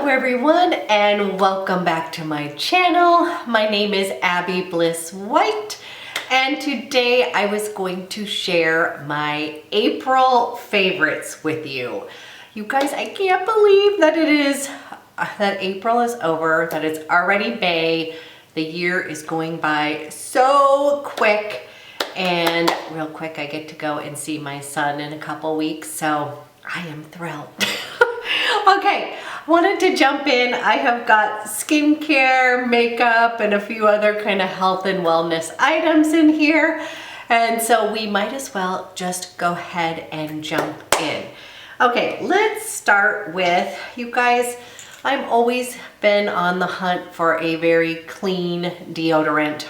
Hello everyone and welcome back to my channel. My name is Abby Bliss White and today I was going to share my April favorites with you. You guys, I can't believe that that April is over, that it's already May. The year is going by so quick, and real quick I get to go and see my son in a couple weeks, so I am thrilled. Okay, wanted to jump in. I have got skincare, makeup, and a few other kind of health and wellness items in here. And so we might as well just go ahead and jump in. Okay, let's start with, you guys, I've always been on the hunt for a very clean deodorant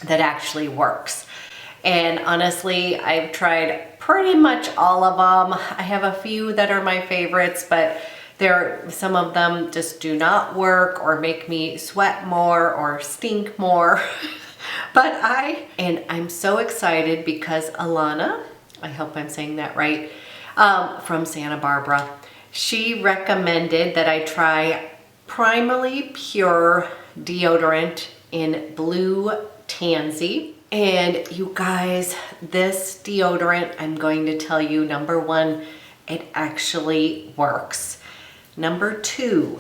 that actually works. And honestly, I've tried pretty much all of them. I have a few that are my favorites, but some of them just do not work or make me sweat more or stink more. But I'm so excited because Alana, I hope I'm saying that right, from Santa Barbara, she recommended that I try PRIMALLY Pure deodorant in blue tansy. And you guys, this deodorant, I'm going to tell you, number one, it actually works. Number two,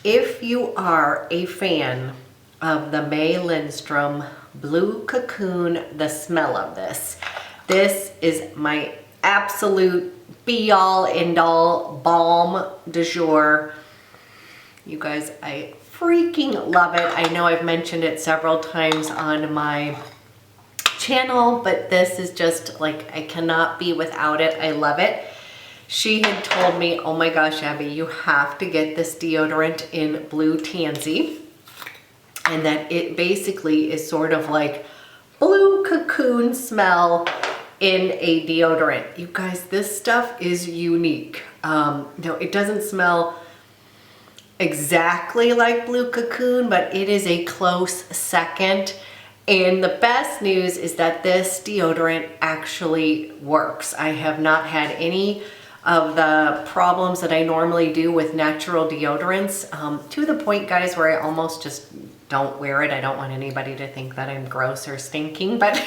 if you are a fan of the LINDSTROM Blue Cocoon, the smell of this is my absolute be-all, end-all balm du jour. You guys, I freaking love it. I know I've mentioned it several times on my channel, but this is just like, I cannot be without it. I love it. She had told me, oh my gosh, Abby, you have to get this deodorant in blue tansy, and that it basically is sort of like blue cocoon smell in a deodorant. You guys, this stuff is unique. No, it doesn't smell exactly like blue cocoon, but it is a close second. And the best news is that this deodorant actually works. I have not had any of the problems that I normally do with natural deodorants, to the point, guys, where I almost just don't wear it. I don't want anybody to think that I'm gross or stinking, but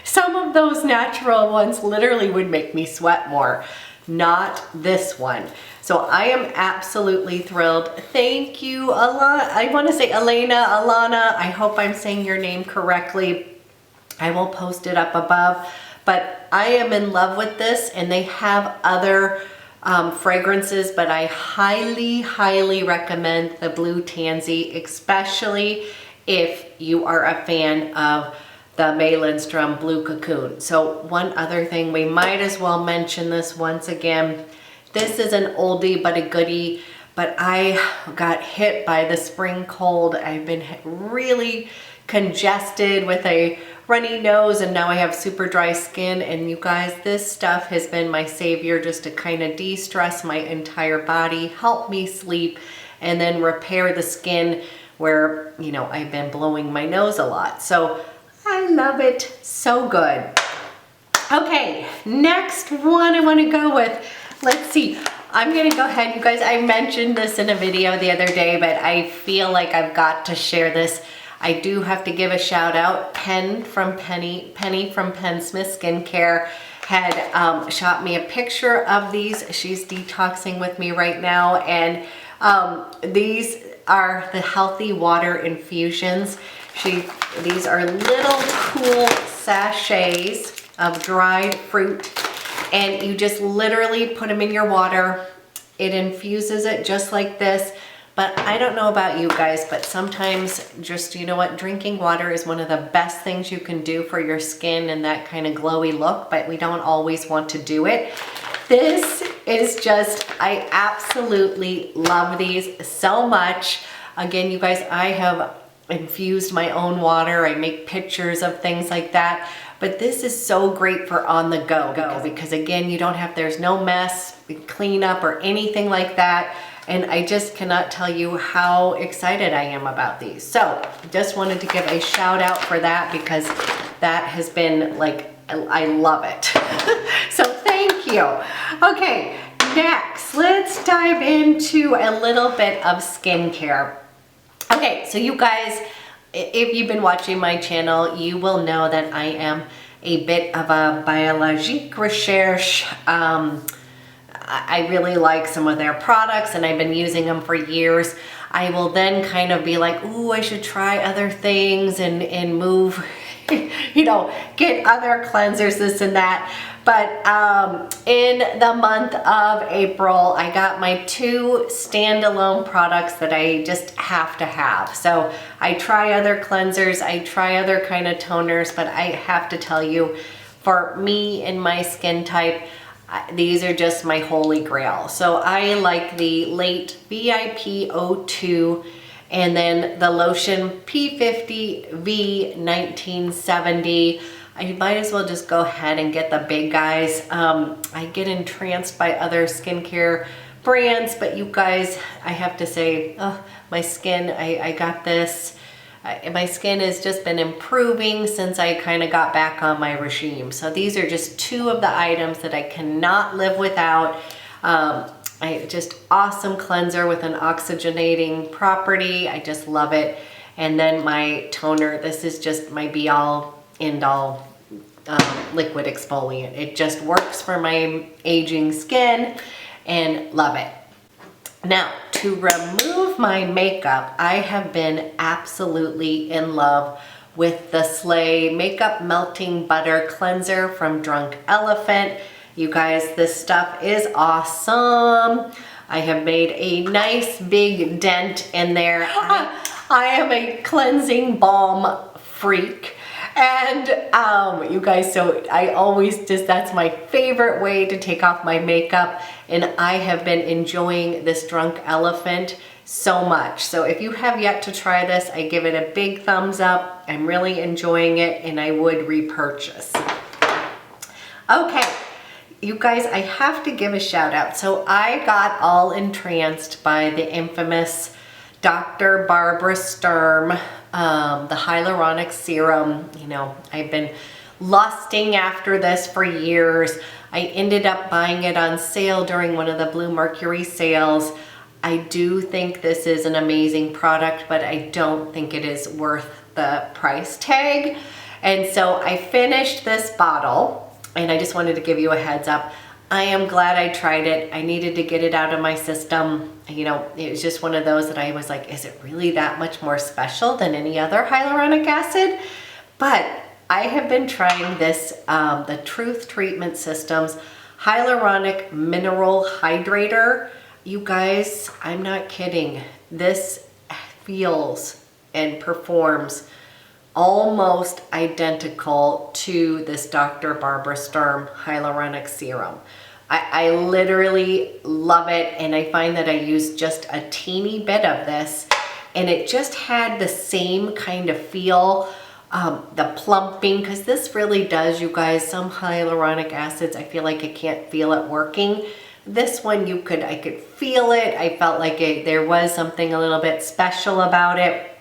some of those natural ones literally would make me sweat more. Not this one. So I am absolutely thrilled. Thank you, Alana. I want to say Alana. I hope I'm saying your name correctly. I will post it up above. But I am in love with this, and they have other fragrances, but I highly, highly recommend the Blue Tansy, especially if you are a fan of the LINDSTROM Blue Cocoon. So one other thing, we might as well mention this once again. This is an oldie but a goodie, but I got hit by the spring cold. I've been really congested with a runny nose, and now I have super dry skin. And you guys, this stuff has been my savior, just to kind of de-stress my entire body, help me sleep, and then repair the skin where, you know, I've been blowing my nose a lot. So I love it. So good. Okay, next one I want to go with. Let's see. I'm going to go ahead. You guys, I mentioned this in a video the other day, but I feel like I've got to share this. I do have to give a shout out. Penny from Penn Smith Skincare had shot me a picture of these. She's detoxing with me right now, and these are the healthy water infusions. These are little cool sachets of dried fruit, and you just literally put them in your water. It infuses it just like this. But I don't know about you guys, but sometimes just, you know what, drinking water is one of the best things you can do for your skin and that kind of glowy look, but we don't always want to do it. This is just, I absolutely love these so much. Again, you guys, I have infused my own water. I make pictures of things like that. But this is so great for on the go because again, you don't have, there's no mess, cleanup or anything like that. And I just cannot tell you how excited I am about these. So just wanted to give a shout out for that because that has been like, I love it. So thank you. Okay, next, let's dive into a little bit of skincare. Okay, so you guys, if you've been watching my channel, you will know that I am a bit of a biologique recherche. I really like some of their products and I've been using them for years. I will then kind of be like, ooh, I should try other things and move, you know, get other cleansers, this and that. But in the month of April, I got my 2 standalone products that I just have to have. So I try other cleansers, I try other kind of toners, but I have to tell you, for me and my skin type, these are just my holy grail. So I like the LAIT VIP 02 and then the lotion P50 V 1970. I might as well just go ahead and get the big guys. I get entranced by other skincare brands, but you guys, I have to say, oh, my skin, I got this. My skin has just been improving since I kind of got back on my regime. So these are just 2 of the items that I cannot live without. Just awesome cleanser with an oxygenating property. I just love it. And then my toner, this is just my be-all, end-all liquid exfoliant. It just works for my aging skin and love it. Now, to remove my makeup, I have been absolutely in love with the SLAI Makeup Melting Butter Cleanser from Drunk Elephant. You guys, this stuff is awesome. I have made a nice big dent in there. I am a cleansing balm freak. And you guys, so I always just, that's my favorite way to take off my makeup. And I have been enjoying this Drunk Elephant so much. So if you have yet to try this, I give it a big thumbs up. I'm really enjoying it and I would repurchase. Okay, you guys, I have to give a shout out. So I got all entranced by the infamous Dr. Barbara Sturm, the hyaluronic serum. You know, I've been lusting after this for years. I ended up buying it on sale during one of the Blue Mercury sales. I do think this is an amazing product, but I don't think it is worth the price tag. And so I finished this bottle and I just wanted to give you a heads up. I am glad I tried it. I needed to get it out of my system. You know, it was just one of those that I was like, is it really that much more special than any other hyaluronic acid? But I have been trying this, the Truth Treatment Systems Hyaluronic Mineral Hydrator. You guys, I'm not kidding. This feels and performs almost identical to this Dr. Barbara Sturm Hyaluronic Serum. I literally love it, and I find that I use just a teeny bit of this and it just had the same kind of feel, the plumping, because this really does, you guys, some hyaluronic acids, I feel like I can't feel it working. This one I could feel it. I felt like there was something a little bit special about it.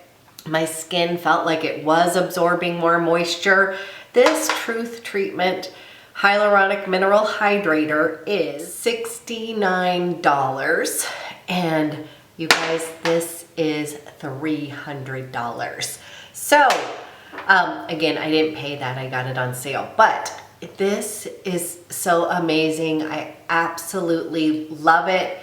My skin felt like it was absorbing more moisture. This Truth Treatment Hyaluronic Mineral Hydrator is $69. And you guys, this is $300. So, again, I didn't pay that. I got it on sale. But this is so amazing. I absolutely love it.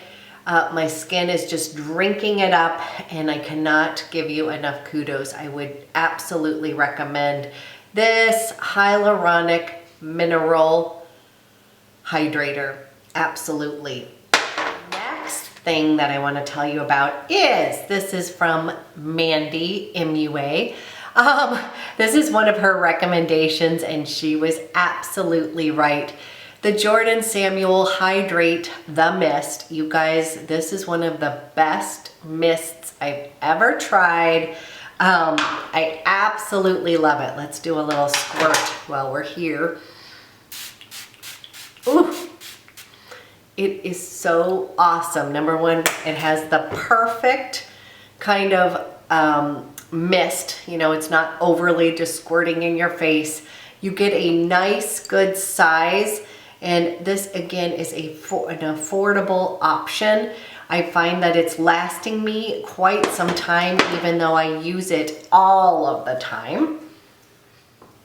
My skin is just drinking it up, and I cannot give you enough kudos. I would absolutely recommend this Hyaluronic Mineral Hydrator. Absolutely. Next thing that I want to tell you about is, this is from MANDY, MUA. This is one of her recommendations, and she was absolutely right. The Jordan Samuel Hydrate the Mist. You guys, this is one of the best mists I've ever tried. I absolutely love it. Let's do a little squirt while we're here. Ooh, it is so awesome. Number one, it has the perfect kind of mist. You know, it's not overly just squirting in your face. You get a nice, good size. And this again is an affordable option. I find that it's lasting me quite some time, even though I use it all of the time.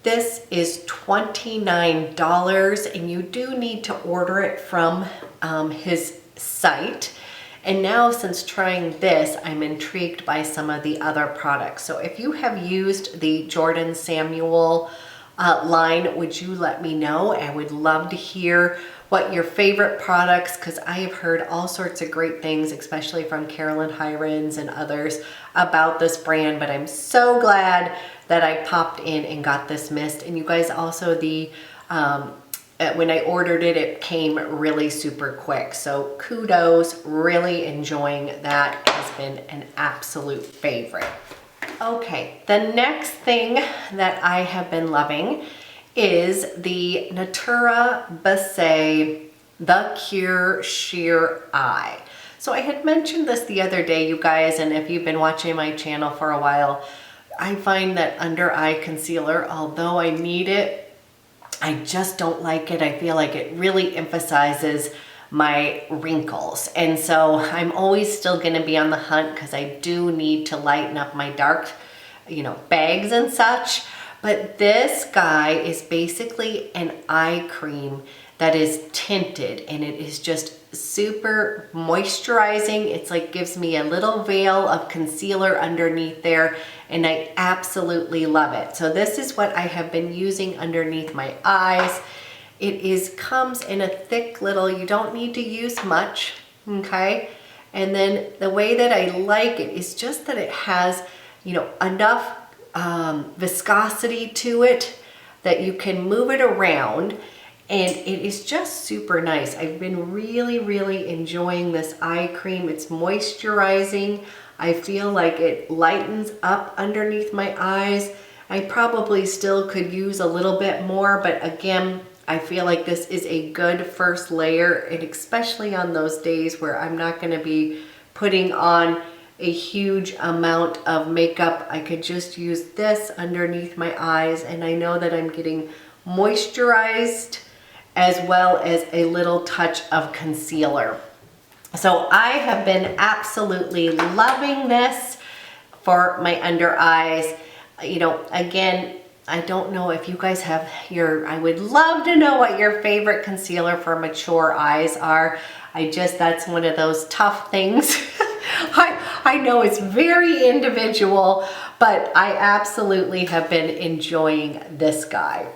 This is $29, and you do need to order it from his site. And now, since trying this, I'm intrigued by some of the other products. So if you have used the Jordan Samuel line, would you let me know? I would love to hear what your favorite products, because I have heard all sorts of great things, especially from Carolyn Hirons and others about this brand. But I'm so glad that I popped in and got this mist. And you guys, also the when I ordered it, it came really super quick. So kudos, really enjoying that. It has been an absolute favorite. Okay, the next thing that I have been loving is the NATURA BISSE The Cure Sheer Eye. So I had mentioned this the other day, you guys, and if you've been watching my channel for a while, I find that under eye concealer, although I need it, I just don't like it. I feel like it really emphasizes my wrinkles. And so I'm always still going to be on the hunt, because I do need to lighten up my dark, bags and such. But this guy is basically an eye cream that is tinted, and it is just super moisturizing. It's like gives me a little veil of concealer underneath there, and I absolutely love it. So this is what I have been using underneath my eyes. It comes in a thick little, you don't need to use much, okay? And then the way that I like it is just that it has, enough viscosity to it that you can move it around, and it is just super nice. I've been really, really enjoying this eye cream. It's moisturizing. I feel like it lightens up underneath my eyes. I probably still could use a little bit more, but again, I feel like this is a good first layer, and especially on those days where I'm not going to be putting on a huge amount of makeup, I could just use this underneath my eyes, and I know that I'm getting moisturized as well as a little touch of concealer. So I have been absolutely loving this for my under eyes. Again, I don't know if you guys have I would love to know what your favorite concealer for mature eyes are. That's one of those tough things. I know it's very individual, but I absolutely have been enjoying this guy.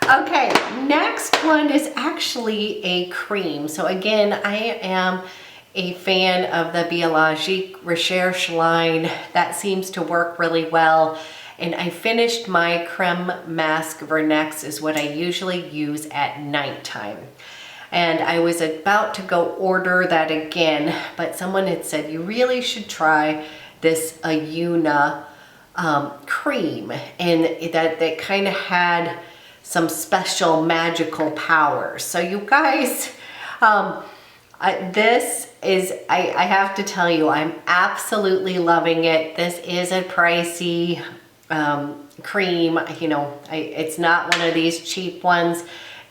Okay, next one is actually a cream. So again, I am a fan of the BIOLOGIQUE Recherche line. That seems to work really well. And I finished my creme mask Vernex, is what I usually use at nighttime. And I was about to go order that again, but someone had said you really should try this AYUNA cream, and that kind of had some special magical powers. So you guys, this is, I have to tell you, I'm absolutely loving it. This is a pricey cream. It's not one of these cheap ones,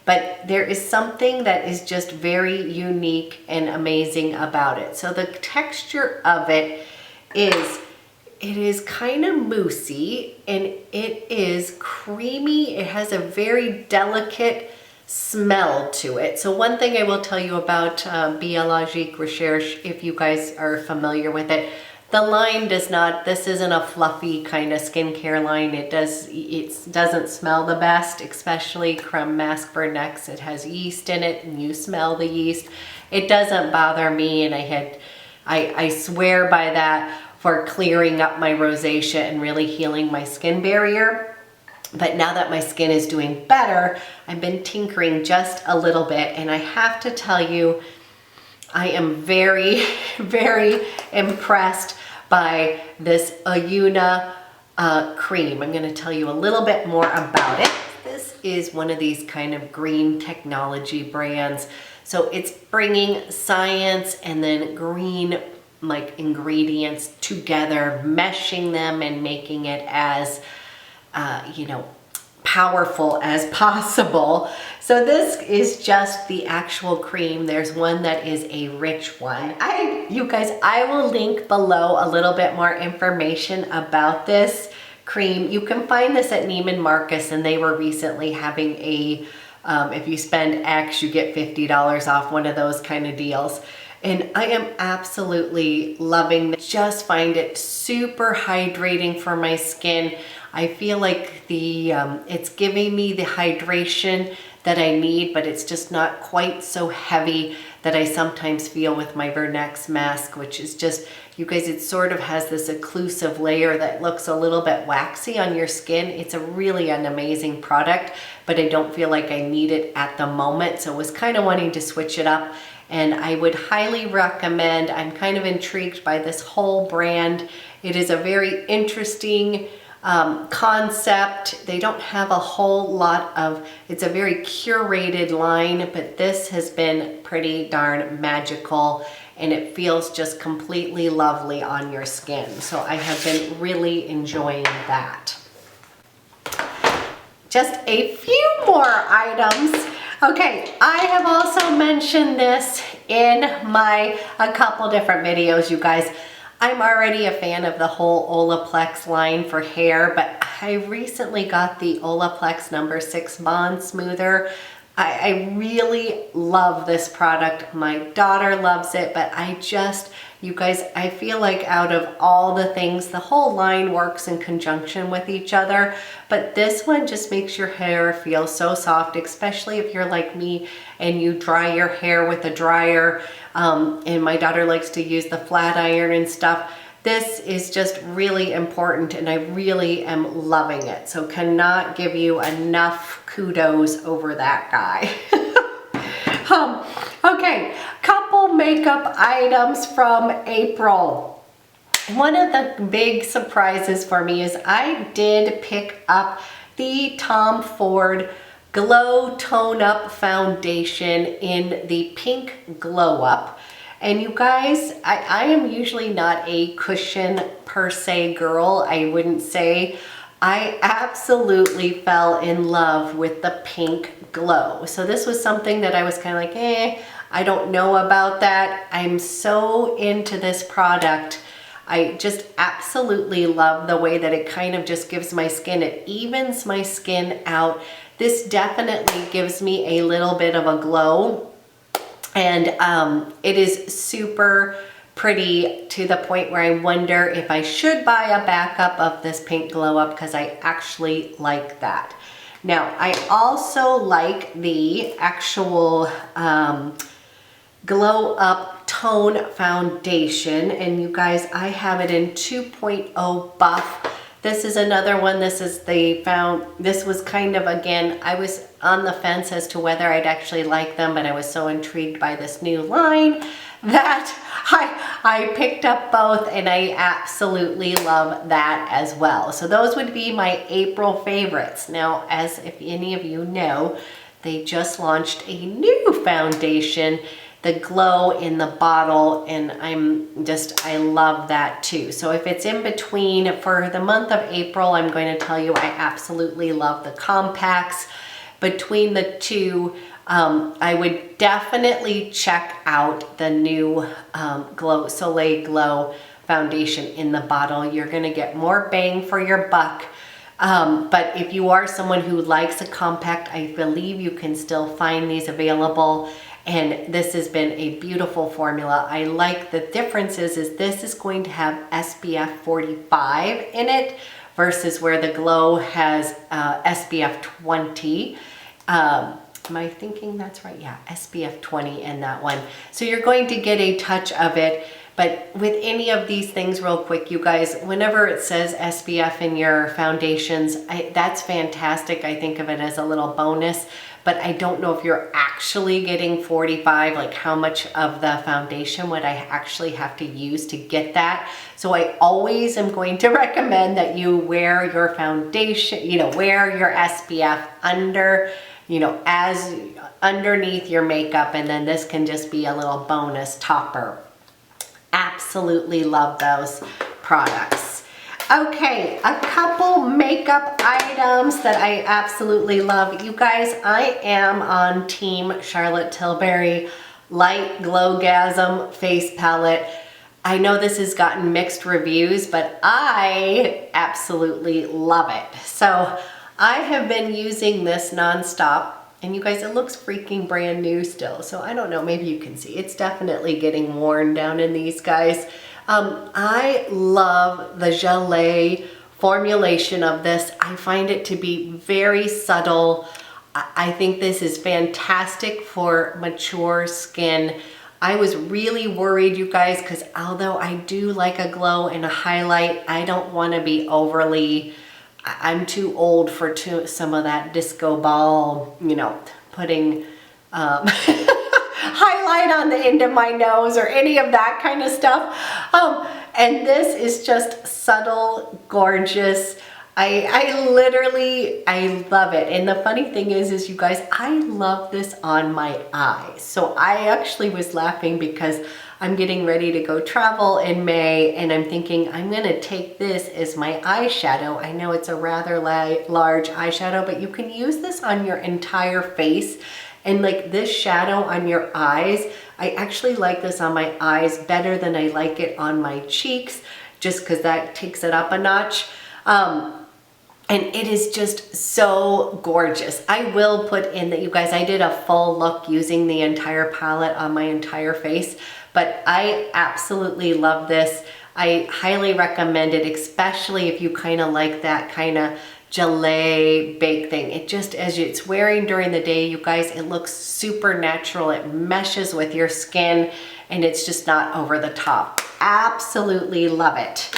but there is something that is just very unique and amazing about it. So the texture of it is kind of moussey, and it is creamy. It has a very delicate smell to it. So one thing I will tell you about BIOLOGIQUE Recherche, if you guys are familiar with it, the line this isn't a fluffy kind of skincare line. It doesn't smell the best, especially creme mask Vernex. It has yeast in it, and you smell the yeast. It doesn't bother me, and I swear by that for clearing up my rosacea and really healing my skin barrier. But now that my skin is doing better, I've been tinkering just a little bit, and I have to tell you, I am very, very impressed by this AYUNA cream. I'm going to tell you a little bit more about it. This is one of these kind of green technology brands. So it's bringing science and then green ingredients together, meshing them and making it as, powerful as possible. So this is just the actual cream. There's one that is a rich one. You guys, I will link below a little bit more information about this cream. You can find this at Neiman Marcus, and they were recently having a, if you spend X, you get $50 off, one of those kind of deals. And I am absolutely loving this. Just find it super hydrating for my skin. I feel like it's giving me the hydration that I need, but it's just not quite so heavy that I sometimes feel with my Vernex mask, which is just, you guys, it sort of has this occlusive layer that looks a little bit waxy on your skin. It's a really an amazing product, but I don't feel like I need it at the moment. So I was kind of wanting to switch it up, and I would highly recommend. I'm kind of intrigued by this whole brand. It is a very interesting concept. They don't have a whole lot of, it's a very curated line, but this has been pretty darn magical, and it feels just completely lovely on your skin. So I have been really enjoying that. Just a few more items. Okay, I have also mentioned this in a couple different videos, you guys. I'm already a fan of the whole OLAPLEX line for hair, but I recently got the OLAPLEX number 6 Bond Smoother. I really love this product. My daughter loves it, but you guys, I feel like out of all the things, the whole line works in conjunction with each other, but this one just makes your hair feel so soft, especially if you're like me and you dry your hair with a dryer, and my daughter likes to use the flat iron and stuff. This is just really important, and I really am loving it. So cannot give you enough kudos over that guy. Okay, couple makeup items from April. One of the big surprises for me is I did pick up the Tom Ford Glow Tone Up Foundation in the pink Glow Up. And you guys, I am usually not a cushion per se girl, I wouldn't say. I absolutely fell in love with the pink glow. So this was something that I was kind of like, I don't know about that. I'm so into this product. I just absolutely love the way that it kind of just gives my skin, it evens my skin out. This definitely gives me a little bit of a glow. And it is super pretty to the point where I wonder if I should buy a backup of this pink glow up, because I actually like that. Now, I also like the actual Glow Up Tone Foundation, and you guys, I have it in 2.0 Buff. This is another one. This was kind of, again, I was on the fence as to whether I'd actually like them, but I was so intrigued by this new line that I picked up both, and I absolutely love that as well. So those would be my April favorites. Now, as if any of you know, they just launched a new foundation, the Glow in the Bottle, and I love that too. So if it's in between for the month of April, I'm going to tell you I absolutely love the compacts. Between the two, I would definitely check out the new SOLEIL Glow foundation in the bottle. You're gonna get more bang for your buck. But if you are someone who likes a compact, I believe you can still find these available. And this has been a beautiful formula. I like the differences is this is going to have SPF 45 in it versus where the Glow has SPF 20. Am I thinking that's right? Yeah, SPF 20 in that one. So you're going to get a touch of it. But with any of these things, real quick, you guys, whenever it says SPF in your foundations, that's fantastic. I think of it as a little bonus, but I don't know if you're actually getting 45, like how much of the foundation would I actually have to use to get that. So I always am going to recommend that you wear your foundation, wear your SPF under, as underneath your makeup, and then this can just be a little bonus topper. Absolutely love those products. Okay, a couple makeup items that I absolutely love. You guys, I am on Team Charlotte Tilbury Light GLOWGASM Face Palette. I know this has gotten mixed reviews, but I absolutely love it. So I have been using this nonstop, and you guys, it looks freaking brand new still. So I don't know, maybe you can see. It's definitely getting worn down in these guys. I love the gelée formulation of this. I find it to be very subtle. I think this is fantastic for mature skin. I was really worried, you guys, because although I do like a glow and a highlight, I don't want to be overly, I'm too old for some of that disco ball, you know, putting highlight on the end of my nose or any of that kind of stuff. And this is just subtle, gorgeous. I literally love it. And the funny thing is you guys, I love this on my eyes. So I actually was laughing because I'm getting ready to go travel in May, and I'm thinking I'm gonna take this as my eyeshadow. I know it's a rather large eyeshadow, but you can use this on your entire face. And like this shadow on your eyes, I actually like this on my eyes better than I like it on my cheeks, just because that takes it up a notch. And it is just so gorgeous. I will put in that, you guys, I did a full look using the entire palette on my entire face, but I absolutely love this. I highly recommend it, especially if you kind of like that kind of gelée bake thing. It just, as it's wearing during the day, you guys, it looks super natural. It meshes with your skin, and it's just not over the top. Absolutely love it.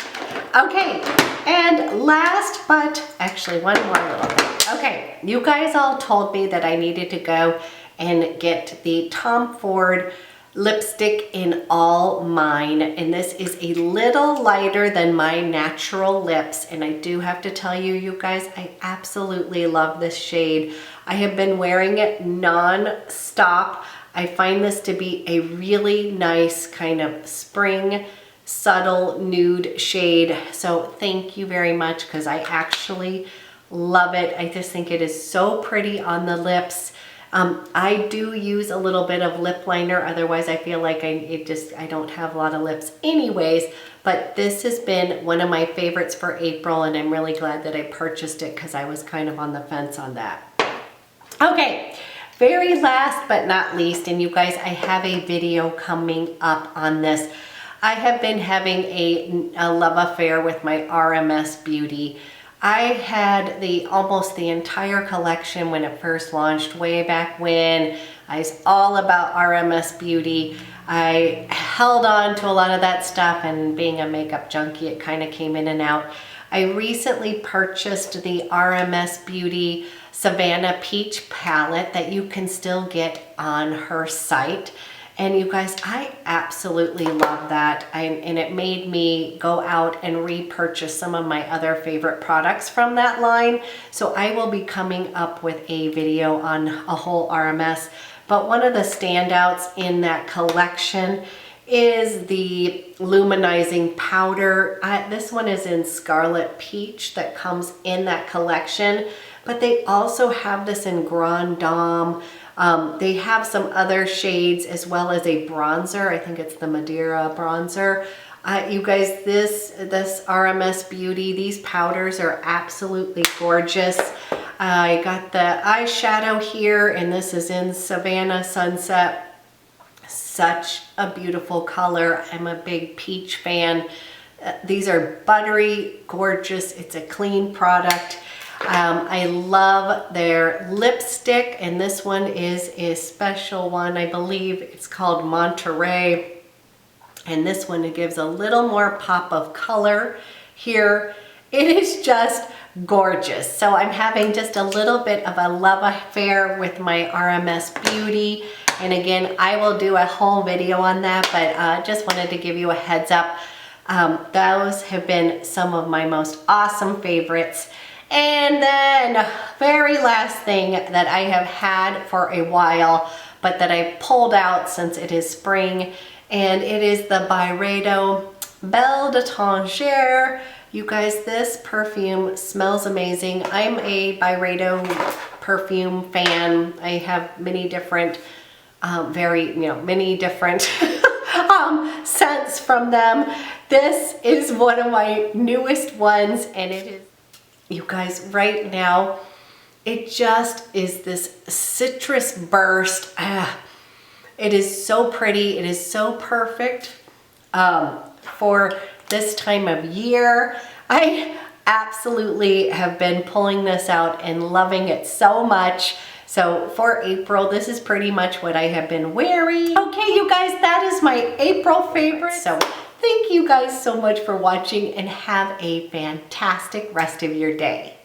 Okay, and last but actually one more little thing. Okay, you guys all told me that I needed to go and get the Tom Ford lipstick in All Mine, and this is a little lighter than my natural lips, and I do have to tell you, you guys, I absolutely love this shade. I have been wearing it non-stop. I find this to be a really nice kind of spring subtle nude shade, so thank you very much, because I actually love it. I just think it is so pretty on the lips. I do use a little bit of lip liner, otherwise I feel like I don't have a lot of lips anyways, but this has been one of my favorites for April, and I'm really glad that I purchased it because I was kind of on the fence on that. Okay, very last but not least, and you guys, I have a video coming up on this. I have been having a love affair with my RMS Beauty. I had almost the entire collection when it first launched way back when. I was all about RMS Beauty. I held on to a lot of that stuff, and being a makeup junkie, it kind of came in and out. I recently purchased the RMS Beauty Savannah Peach palette that you can still get on her site. And you guys, I absolutely love that. And it made me go out and repurchase some of my other favorite products from that line. So I will be coming up with a video on a whole RMS. But one of the standouts in that collection is the luminizing powder. This one is in Scarlet Peach that comes in that collection. But they also have this in Grand Dame. They have some other shades as well as a bronzer. I think it's the Madeira bronzer. You guys, this RMS Beauty, these powders are absolutely gorgeous. I got the eyeshadow here, and this is in Savannah Sunset. Such a beautiful color. I'm a big peach fan. These are buttery, gorgeous. It's a clean product. I love their lipstick, and this one is a special one. I believe it's called Monterey, and this one, it gives a little more pop of color here. It is just gorgeous. So I'm having just a little bit of a love affair with my RMS Beauty, and again, I will do a whole video on that, but just wanted to give you a heads up. Those have been some of my most awesome favorites. And then very last thing that I have had for a while, but that I pulled out since it is spring, and it is the Byredo Belle de Tangere You guys, this perfume smells amazing. I'm a Byredo perfume fan. I have many different, many different scents from them. This is one of my newest ones, and it is, you guys, right now, it just is this citrus burst. It is so pretty. It is so perfect for this time of year. I absolutely have been pulling this out and loving it so much. So for April, this is pretty much what I have been wearing. Okay, you guys, that is my April favorite. So thank you guys so much for watching, and have a fantastic rest of your day.